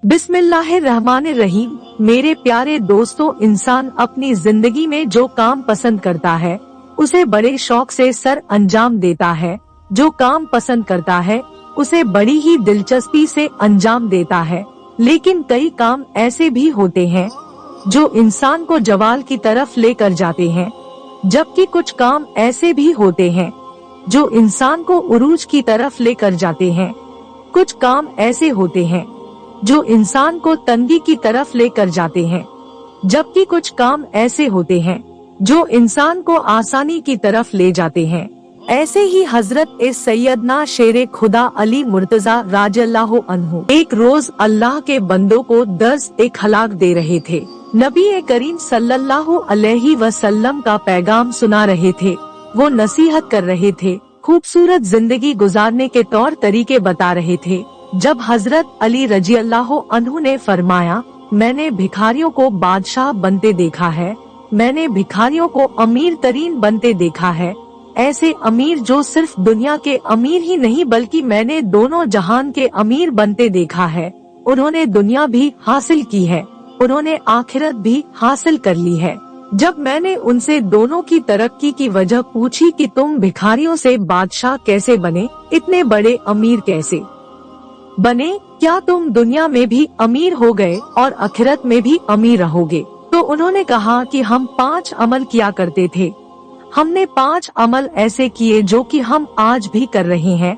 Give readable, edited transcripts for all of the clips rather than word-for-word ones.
बिस्मिल्लाहिर्रहमानिर्रहीम। मेरे प्यारे दोस्तों, इंसान अपनी जिंदगी में जो काम पसंद करता है उसे बड़े शौक से सर अंजाम देता है। जो काम पसंद करता है उसे बड़ी ही दिलचस्पी से अंजाम देता है। लेकिन कई काम ऐसे भी होते हैं जो इंसान को जवाल की तरफ लेकर जाते हैं, जबकि कुछ काम ऐसे भी होते हैं जो इंसान को उरूज की तरफ लेकर जाते हैं। कुछ काम ऐसे होते हैं जो इंसान को तंगी की तरफ लेकर जाते हैं, जबकि कुछ काम ऐसे होते हैं जो इंसान को आसानी की तरफ ले जाते हैं। ऐसे ही हजरत सैयदना शेरे खुदा अली मुर्तजा राजअल्लाहु अन्हु एक रोज अल्लाह के बंदों को दर्स अखलाक दे रहे थे। नबी करीम सल्लल्लाहु अलैहि वसल्लम का पैगाम सुना रहे थे। वो नसीहत कर रहे थे, खूबसूरत जिंदगी गुजारने के तौर तरीके बता रहे थे। जब हजरत अली रज़ियल्लाहु अन्हु ने फरमाया, मैंने भिखारियों को बादशाह बनते देखा है, मैंने भिखारियों को अमीर तरीन बनते देखा है। ऐसे अमीर जो सिर्फ दुनिया के अमीर ही नहीं बल्कि मैंने दोनों जहान के अमीर बनते देखा है। उन्होंने दुनिया भी हासिल की है, उन्होंने आखिरत भी हासिल कर ली है। जब मैंने उनसे दोनों की तरक्की की वजह पूछी कि तुम भिखारियों से बादशाह कैसे बने, इतने बड़े अमीर कैसे बने, क्या तुम दुनिया में भी अमीर हो गए और आखिरत में भी अमीर रहोगे? तो उन्होंने कहा कि हम 5 अमल किया करते थे। हमने 5 अमल ऐसे किए जो कि हम आज भी कर रहे हैं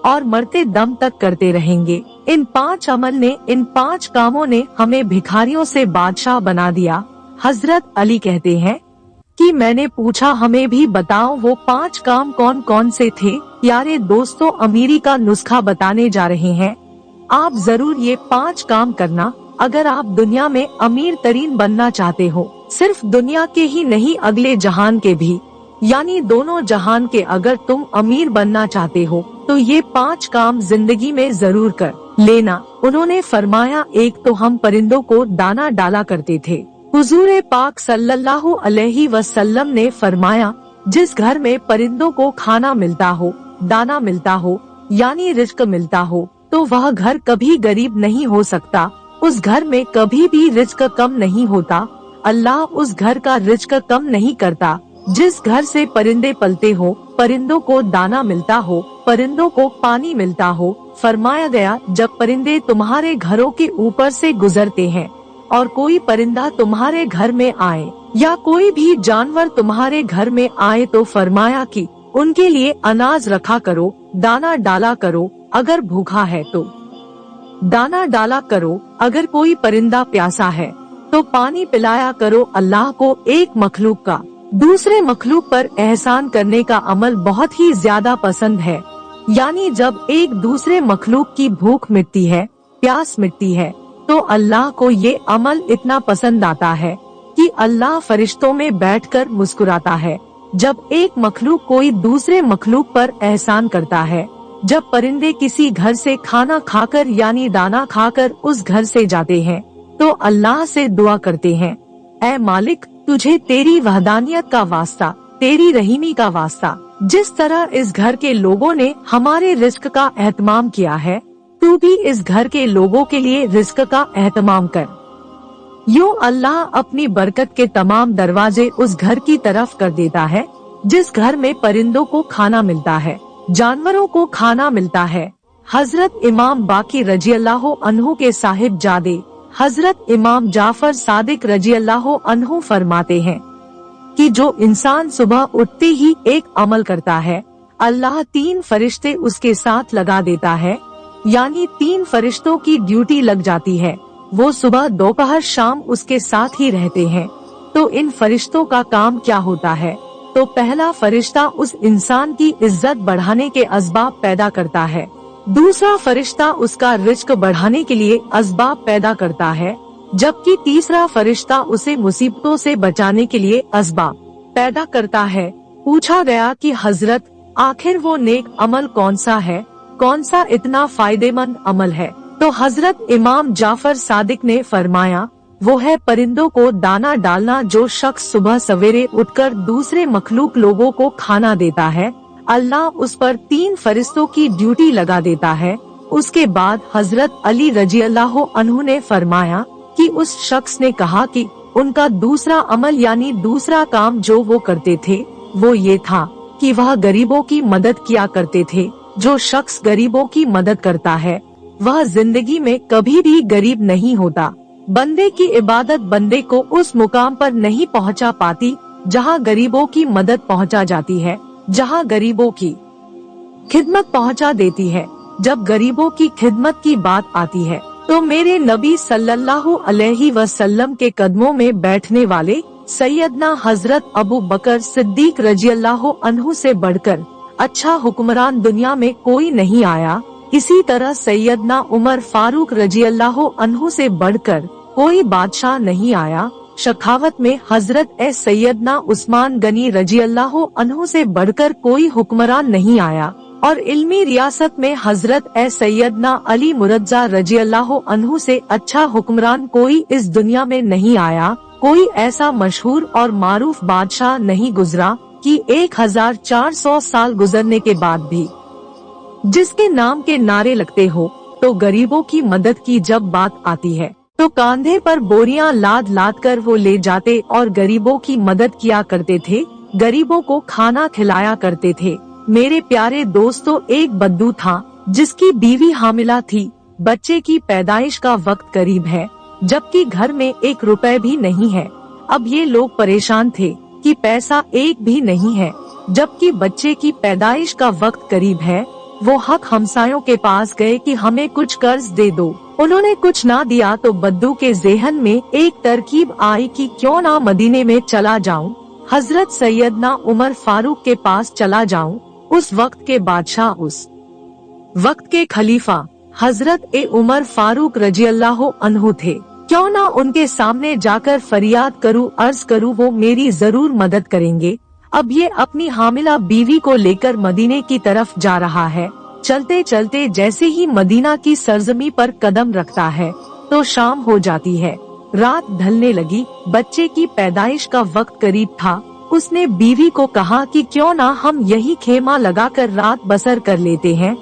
और मरते दम तक करते रहेंगे। इन 5 अमल ने, इन 5 कामों ने हमें भिखारियों से बादशाह बना दिया। हजरत अली कहते हैं कि मैंने पूछा, हमें भी बताओ वो 5 काम कौन कौन से थे? यारे दोस्तों, अमीरी का नुस्खा बताने जा रहे हैं। आप जरूर ये 5 काम करना अगर आप दुनिया में अमीर तरीन बनना चाहते हो। सिर्फ दुनिया के ही नहीं, अगले जहान के भी, यानी दोनों जहान के अगर तुम अमीर बनना चाहते हो तो ये 5 काम जिंदगी में जरूर कर लेना। उन्होंने फरमाया, एक तो हम परिंदों को दाना डाला करते थे। हुजूर पाक सल्लल्लाहु अलैहि वसल्लम ने फरमाया, जिस घर में परिंदों को खाना मिलता हो, दाना मिलता हो, यानी रिज्क मिलता हो, तो वह घर कभी गरीब नहीं हो सकता। उस घर में कभी भी रिज्क कम नहीं होता। अल्लाह उस घर का रिज्क कम नहीं करता। जिस घर से परिंदे पलते हो, परिंदों को दाना मिलता हो, परिंदों को पानी मिलता हो, फरमाया गया, जब परिंदे तुम्हारे घरों के ऊपर से गुजरते हैं और कोई परिंदा तुम्हारे घर में आए या कोई भी जानवर तुम्हारे घर में आए तो फरमाया कि उनके लिए अनाज रखा करो, दाना डाला करो, अगर भूखा है तो दाना डाला करो, अगर कोई परिंदा प्यासा है तो पानी पिलाया करो। अल्लाह को एक मखलूक का दूसरे मखलूक पर एहसान करने का अमल बहुत ही ज्यादा पसंद है। यानी जब एक दूसरे मखलूक की भूख मिटती है, प्यास मिटती है, तो अल्लाह को ये अमल इतना पसंद आता है कि अल्लाह फरिश्तों में बैठकर मुस्कुराता है जब एक मखलूक कोई दूसरे मखलूक पर एहसान करता है। जब परिंदे किसी घर से खाना खाकर यानी दाना खाकर उस घर से जाते हैं तो अल्लाह से दुआ करते हैं, ऐ मालिक, तुझे तेरी वहदानियत का वास्ता, तेरी रहीमी का वास्ता, जिस तरह इस घर के लोगों ने हमारे रिज्क का एहतमाम किया है, तू भी इस घर के लोगों के लिए रिज्क का एहतमाम कर। यूं अल्लाह अपनी बरकत के तमाम दरवाजे उस घर की तरफ कर देता है जिस घर में परिंदों को खाना मिलता है, जानवरों को खाना मिलता है। हजरत इमाम बाकी रज़ियल्लाहु अन्हु के साहिबजादे हजरत इमाम जाफर सादिक रज़ियल्लाहु अन्हु फरमाते हैं कि जो इंसान सुबह उठते ही एक अमल करता है, अल्लाह 3 फरिश्ते उसके साथ लगा देता है, यानी 3 फरिश्तों की ड्यूटी लग जाती है। वो सुबह दोपहर शाम उसके साथ ही रहते हैं। तो इन फरिश्तों का काम क्या होता है? तो पहला फरिश्ता उस इंसान की इज्जत बढ़ाने के असबाब पैदा करता है, दूसरा फरिश्ता उसका रिज्क बढ़ाने के लिए असबाब पैदा करता है, जबकि तीसरा फरिश्ता उसे मुसीबतों से बचाने के लिए असबाब पैदा करता है। पूछा गया कि हजरत, आखिर वो नेक अमल कौन सा है, कौन सा इतना फायदेमंद अमल है? तो हजरत इमाम जाफर सादिक ने फरमाया, वो है परिंदों को दाना डालना। जो शख्स सुबह सवेरे उठकर दूसरे मखलूक लोगों को खाना देता है, अल्लाह उस पर 3 फरिश्तों की ड्यूटी लगा देता है, उसके बाद हजरत अली रजी अल्लाह अन्हु ने फरमाया कि उस शख्स ने कहा कि उनका दूसरा अमल यानी दूसरा काम जो वो करते थे वो ये था कि वह गरीबों की मदद किया करते थे। जो शख्स गरीबों की मदद करता है वह जिंदगी में कभी भी गरीब नहीं होता। बंदे की इबादत बंदे को उस मुकाम पर नहीं पहुंचा पाती जहां गरीबों की मदद पहुंचा जाती है, जहां गरीबों की खिदमत पहुंचा देती है। जब गरीबों की खिदमत की बात आती है तो मेरे नबी सल्लल्लाहु अलैहि वसल्लम के कदमों में बैठने वाले सैयदना हजरत अबू बकर सिद्दीक रजी अल्लाह अन्हु से बढ़कर अच्छा हुक्मरान दुनिया में कोई नहीं आया। इसी तरह सैयदना उमर फारूक रजी अल्लाह अन्हु से बढ़कर कोई बादशाह नहीं आया। शखावत में हजरत सैयदना उस्मान गनी रजी अल्लाह अन्हु से बढ़कर कोई हुक्मरान नहीं आया। और इल्मी रियासत में हजरत सैयदना अली मुरज्जा रजी अल्लाह अन्हु से अच्छा हुक्मरान कोई इस दुनिया में नहीं आया। कोई ऐसा मशहूर और मारूफ बादशाह नहीं गुजरा कि 1400 साल गुजरने के बाद भी जिसके नाम के नारे लगते हो। तो गरीबों की मदद की जब बात आती है तो कांधे पर बोरियां लाद लाद कर वो ले जाते और गरीबों की मदद किया करते थे, गरीबों को खाना खिलाया करते थे। मेरे प्यारे दोस्तों, एक बद्दू था जिसकी बीवी हामिला थी। बच्चे की पैदाइश का वक्त करीब है, जबकि घर में 1 रुपए भी नहीं है। अब ये लोग परेशान थे कि पैसा एक भी नहीं है, जबकि बच्चे की पैदाइश का वक्त करीब है। वो हक हमसायों के पास गए कि हमें कुछ कर्ज दे दो। उन्होंने कुछ ना दिया तो बद्दू के ज़हन में एक तरकीब आई कि क्यों ना मदीने में चला जाऊं, हजरत सैयदना उमर फारूक के पास चला जाऊं। उस वक्त के बादशाह, उस वक्त के खलीफा हजरत उमर फारूक रजी अल्लाह अन्हु थे। क्यों ना उनके सामने जाकर फरियाद करूं, अर्ज करूं, वो मेरी जरूर मदद करेंगे। अब ये अपनी हामिला बीवी को लेकर मदीने की तरफ जा रहा है। चलते चलते जैसे ही मदीना की सरजमी पर कदम रखता है तो शाम हो जाती है, रात ढलने लगी। बच्चे की पैदाइश का वक्त करीब था। उसने बीवी को कहा कि क्यों ना हम यही खेमा लगाकर रात बसर कर लेते हैं।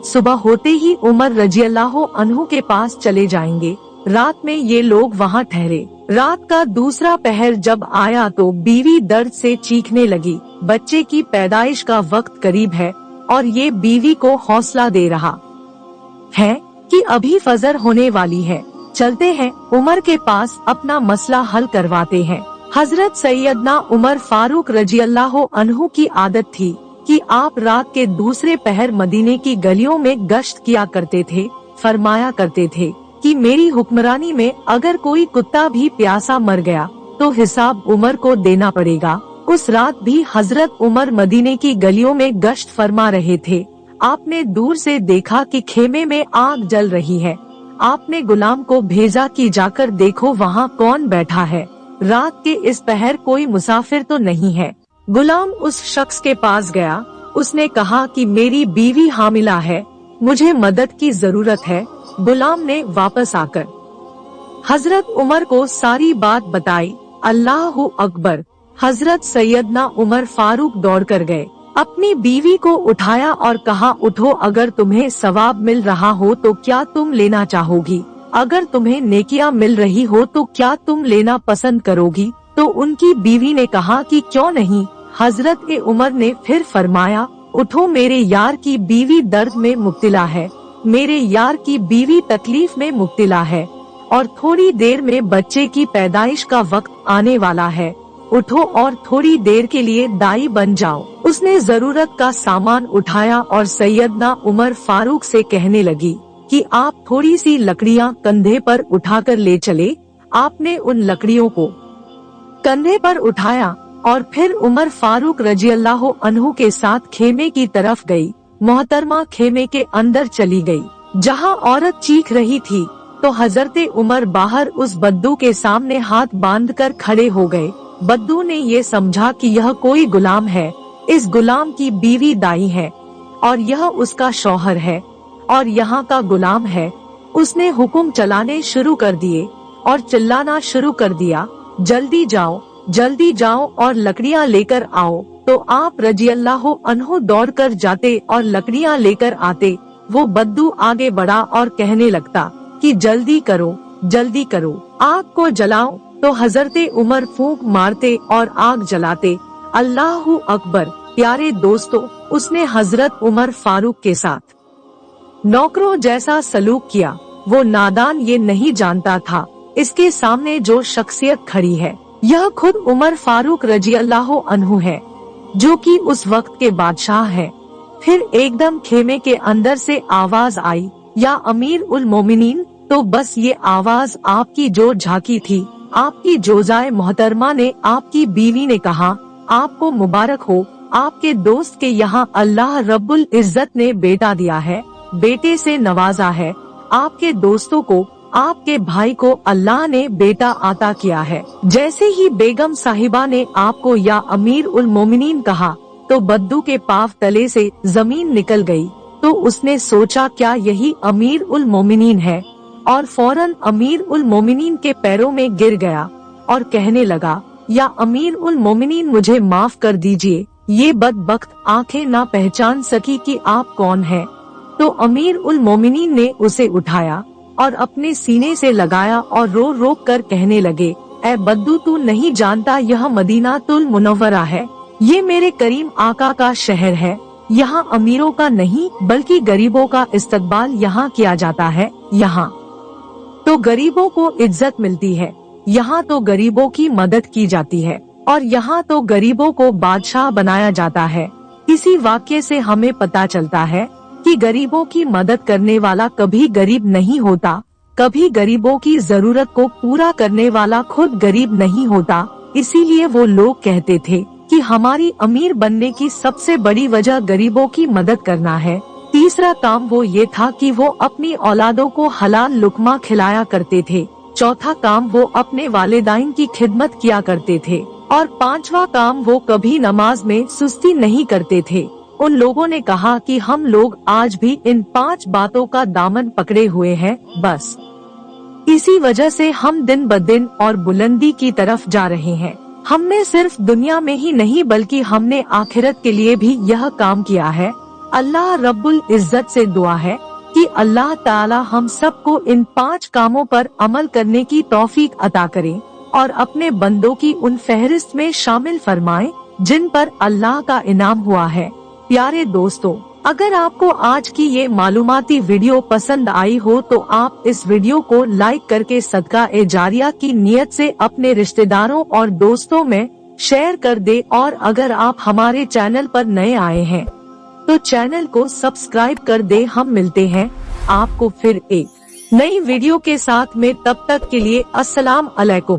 सुबह होते ही उमर रजी अल्लाह अन्हु के पास चले जाएंगे। रात में ये लोग वहाँ ठहरे। रात का दूसरा पहर जब आया तो बीवी दर्द से चीखने लगी। बच्चे की पैदाइश का वक्त करीब है और ये बीवी को हौसला दे रहा है कि अभी फजर होने वाली है, चलते हैं उमर के पास अपना मसला हल करवाते हैं। हजरत सैयदना उमर फारूक रजी अल्लाह अन्हु की आदत थी कि आप रात के दूसरे पहर मदीने की गलियों में गश्त किया करते थे। फरमाया करते थे कि मेरी हुक्मरानी में अगर कोई कुत्ता भी प्यासा मर गया तो हिसाब उमर को देना पड़ेगा। उस रात भी हजरत उमर मदीने की गलियों में गश्त फरमा रहे थे। आपने दूर से देखा कि खेमे में आग जल रही है। आपने गुलाम को भेजा कि जाकर देखो वहाँ कौन बैठा है, रात के इस पहर कोई मुसाफिर तो नहीं है। गुलाम उस शख्स के पास गया। उसने कहा कि मेरी बीवी हामिला है, मुझे मदद की जरूरत है। गुलाम ने वापस आकर हजरत उमर को सारी बात बताई। अल्लाहु अकबर। हजरत सैयदना उमर फारूक दौड़ कर गए, अपनी बीवी को उठाया और कहा, उठो, अगर तुम्हें सवाब मिल रहा हो तो क्या तुम लेना चाहोगी? अगर तुम्हें नेकियां मिल रही हो तो क्या तुम लेना पसंद करोगी? तो उनकी बीवी ने कहा कि क्यों नहीं। हजरत उमर ने फिर फरमाया, उठो, मेरे यार की बीवी दर्द में मुब्तला है, मेरे यार की बीवी तकलीफ में मुब्तला है और थोड़ी देर में बच्चे की पैदाइश का वक्त आने वाला है। उठो और थोड़ी देर के लिए दाई बन जाओ। उसने जरूरत का सामान उठाया और सैयदना उमर फारूक से कहने लगी कि आप थोड़ी सी लकड़ियां कंधे पर उठाकर ले चले। आपने उन लकड़ियों को कंधे पर उठाया और फिर उमर फारूक रजी अल्लाह अन्हु के साथ खेमे की तरफ गई। मोहतरमा खेमे के अंदर चली गई। जहां औरत चीख रही थी तो हजरत उमर बाहर उस बद्दू के सामने हाथ बांधकर खड़े हो गए। बद्दू ने ये समझा कि यह कोई गुलाम है। इस गुलाम की बीवी दाई है और यह उसका शौहर है और यहाँ का गुलाम है। उसने हुक्म चलाने शुरू कर दिए और चिल्लाना शुरू कर दिया, जल्दी जाओ, जल्दी जाओ और लकड़ियाँ लेकर आओ। तो आप रजी अल्लाह अन्हु दौड़ कर जाते और लकड़ियाँ लेकर आते। वो बद्दू आगे बढ़ा और कहने लगता कि जल्दी करो, आग को जलाओ। तो हजरते उमर फूंक मारते और आग जलाते। अल्लाहु अकबर। प्यारे दोस्तों, उसने हजरत उमर फारूक के साथ नौकरों जैसा सलूक किया। वो नादान ये नहीं जानता था इसके सामने जो शख्सियत खड़ी है यह खुद उमर फारूक रजी अल्लाह अन्हु है, जो कि उस वक्त के बादशाह है। फिर एकदम खेमे के अंदर से आवाज आई, या अमीर उल मोमिनीन। तो बस ये आवाज आपकी जो झांकी थी, आपकी जोजाए मोहतरमा ने, आपकी बीवी ने कहा, आपको मुबारक हो, आपके दोस्त के यहाँ अल्लाह रब्बुल इज्जत ने बेटा दिया है, बेटे से नवाजा है। आपके दोस्तों को, आपके भाई को अल्लाह ने बेटा अता किया है। जैसे ही बेगम साहिबा ने आपको या अमीर उल मोमिनीन कहा तो बद्दू के पाँव तले से जमीन निकल गई। तो उसने सोचा क्या यही अमीर उल मोमिनीन है, और फौरन अमीर उल मोमिनीन के पैरों में गिर गया और कहने लगा, या अमीर उल मोमिनीन मुझे माफ कर दीजिए, ये बदबख्त आंखें ना पहचान सकी कि आप कौन हैं। तो अमीर उल मोमिनीन ने उसे उठाया और अपने सीने से लगाया और रो रो कर कहने लगे, ऐ बद्दू, तू नहीं जानता यह मदीनातुल मुनव्वरा है, ये मेरे करीम आका का शहर है। यहाँ अमीरों का नहीं बल्कि गरीबों का इस्तकबाल यहाँ किया जाता है। यहाँ तो गरीबों को इज्जत मिलती है, यहाँ तो गरीबों की मदद की जाती है, और यहाँ तो गरीबों को बादशाह बनाया जाता है। इसी वाक्य से हमें पता चलता है कि गरीबों की मदद करने वाला कभी गरीब नहीं होता, कभी गरीबों की जरूरत को पूरा करने वाला खुद गरीब नहीं होता। इसीलिए वो लोग कहते थे कि हमारी अमीर बनने की सबसे बड़ी वजह गरीबों की मदद करना है। तीसरा काम वो ये था कि वो अपनी औलादों को हलाल लुकमा खिलाया करते थे। चौथा काम वो अपने वालिदैन की खिदमत किया करते थे, और पांचवा काम वो कभी नमाज में सुस्ती नहीं करते थे। उन लोगों ने कहा कि हम लोग आज भी इन 5 बातों का दामन पकड़े हुए हैं, बस इसी वजह से हम दिन ब दिन और बुलंदी की तरफ जा रहे हैं। हमने सिर्फ दुनिया में ही नहीं बल्कि हमने आखिरत के लिए भी यह काम किया है। अल्लाह रब्बुल इज्जत से दुआ है कि अल्लाह ताला हम सबको इन 5 कामों पर अमल करने की तौफीक अता करे और अपने बंदों की उन फहरिस्त में शामिल फरमाए जिन पर अल्लाह का इनाम हुआ है। प्यारे दोस्तों, अगर आपको आज की ये मालूमाती वीडियो पसंद आई हो तो आप इस वीडियो को लाइक करके सदका ए जारिया की नियत से अपने रिश्तेदारों और दोस्तों में शेयर कर दे, और अगर आप हमारे चैनल पर नए आए हैं तो चैनल को सब्सक्राइब कर दे। हम मिलते हैं आपको फिर एक नई वीडियो के साथ में, तब तक के लिए अस्सलाम अलैकुम।